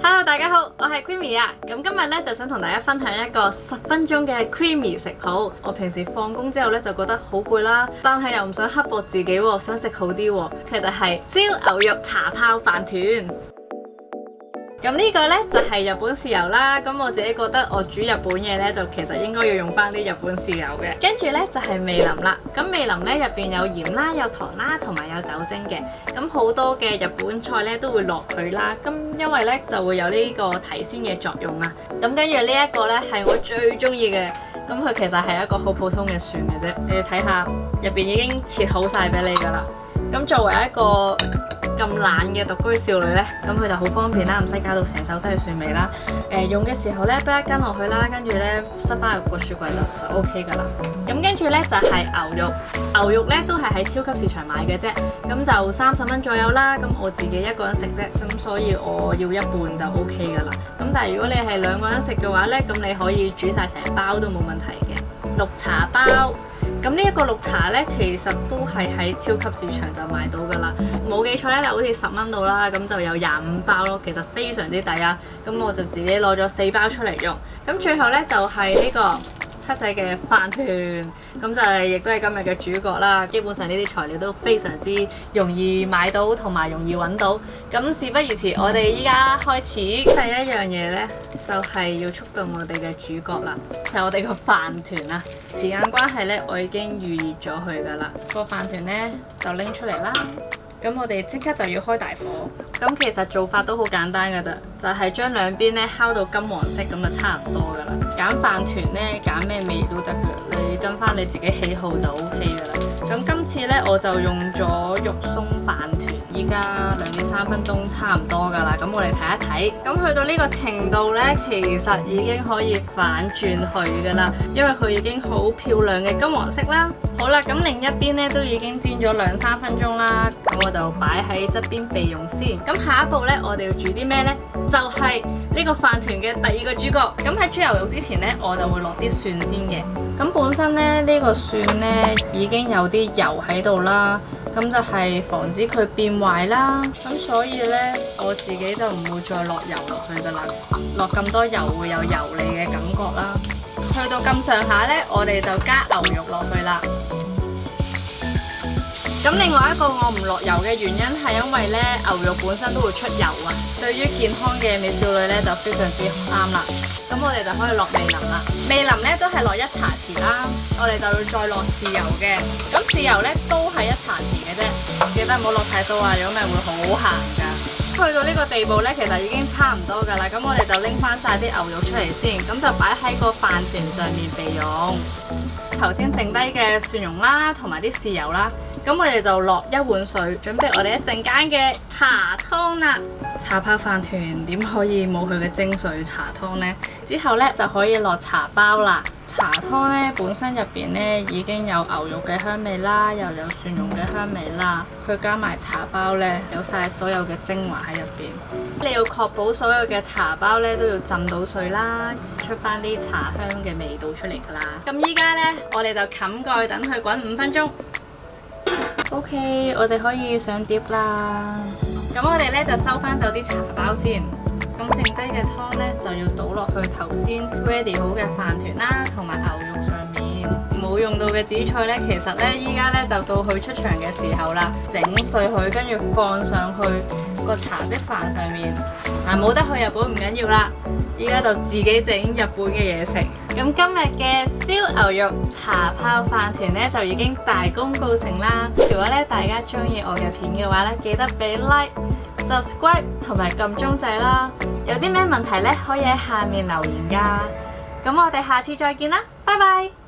Hello， 大家好，我係 Creamy 啊。咁今日咧就想同大家分享一個10分鐘嘅 Creamy 食譜。我平時放工之後咧就覺得好攰啦，但係又唔想刻薄自己喎，想食好啲喎。其實係燒牛肉茶泡飯團。咁呢個呢，就係日本豉油啦，咁我自己覺得我煮日本嘢呢，就其實應該要用翻啲日本豉油嘅。跟住呢，就係味淋啦，咁味淋呢，入邊有鹽啦、有糖啦，同埋有酒精嘅。咁好多嘅日本菜呢，都會落佢啦，咁因為呢，就會有呢個提鮮嘅作用啊。咁跟住呢一個呢，係我最中意嘅，咁佢其實係一個好普通嘅蒜嘅啫，你哋睇下入邊已經切好晒俾你噶啦。咁作為一個咁懶嘅獨居少女呢，咁佢就好方便啦，唔使搞到成手都係蒜味啦。用嘅時候呢，俾一羹落去啦，跟住呢，塞翻入個雪櫃就 OK 噶啦。咁跟住呢，就係牛肉，牛肉呢都係喺超級市場買嘅啫，咁就30蚊左右啦。咁我自己一個人食啫，咁所以我要一半就 OK 噶啦。咁但係如果你係2個人食嘅話呢，咁你可以煮晒成包都冇問題嘅。綠茶包。咁呢一個綠茶呢，其實都係喺超級市場就買到噶啦，冇記錯呢，就好似10蚊到啦，咁就有25包咯，其實非常之抵啊！咁我就自己攞咗4包出嚟用，咁最後呢，就係呢個七仔嘅飯團，咁就係亦都係今日嘅主角啦。基本上呢啲材料都非常之容易買到同埋容易揾到。咁事不宜遲，我哋依家開始第一樣嘢呢，就係要觸動我哋嘅主角啦，就係我哋個飯團啦。時間關係呢，我已經預熱咗佢噶啦。個飯團呢，就拎出嚟啦。咁我哋即刻就要開大火。咁其實做法都好簡單噶咋，就係將兩邊呢烤到金黃色，咁就差唔多噶啦。揀飯團呢，揀咩味都得噶，你跟翻你自己喜好就 OK 噶啦。咁今次呢，我就用咗肉鬆飯團，依家2至3分鐘差唔多噶啦。咁我哋睇一睇。咁去到呢個程度呢，其實已經可以反轉佢噶啦，因為佢已經好漂亮嘅金黃色啦。好啦，咁另一邊呢，都已經煎咗2、3分鐘啦，咁我就擺喺側邊備用先。咁下一步呢，我哋要煮啲咩呢？就係呢個飯團嘅第2個主角。咁喺煮牛肉之前呢，我就會落啲蒜先嘅。咁本身呢，呢個蒜呢已經有啲油喺度啦，咁就係防止佢變壞啦。咁所以呢，我自己就唔會再落油落去噶啦，落咁多油會有油膩嘅感覺啦。去到咁上下呢，我哋就加牛肉落去啦。咁另外一個我唔落油嘅原因係因為呢，牛肉本身都會出油啊，對於健康嘅美少女呢，就非常之啱啦。咁我哋就可以落味淋啦。味淋呢都係落1茶匙啦，我哋就要再落豉油嘅。咁豉油呢都係1茶匙嘅啫，記得唔好落太多啊，如果唔係會好鹹噶。去到呢個地步呢，其實已經差唔多噶啦。咁我哋就拎翻晒啲牛肉出嚟先，咁就擺喺個飯團上面備用。頭先剩低嘅蒜蓉啦，同埋啲豉油啦，咁我哋就落1碗水，準備我哋一陣間嘅茶湯啦。茶泡飯團點可以冇佢嘅精髓茶湯呢？之後呢，就可以落茶包啦。茶湯呢本身入邊呢已經有牛肉嘅香味啦，又有蒜蓉嘅香味啦，佢加埋茶包呢，有晒所有嘅精華喺入邊。你要確保所有嘅茶包呢都要浸到水啦，出翻啲茶香嘅味道出嚟噶啦。咁依家呢，我哋就冚蓋等佢滾5分鐘。OK， 我哋可以上碟啦。咁我哋呢就收翻走啲茶包先。咁剩低嘅湯呢，就要倒落去頭先 ready 好嘅飯團啦，同埋牛肉上面。冇用到嘅紫菜呢，其實呢，依家呢就到佢出場嘅時候啦，整碎佢，跟住放上去個茶漬飯上面。冇得去日本唔緊要啦，依家就自己整日本嘅嘢食。咁今日嘅燒牛肉茶泡飯團呢，就已經大功告成啦。如果呢大家中意我嘅片嘅話呢，記得俾 like、subscribe 同埋撳鐘仔啦。有啲咩問題呢，可以喺下面留言㗎。咁我哋下次再見啦，拜拜。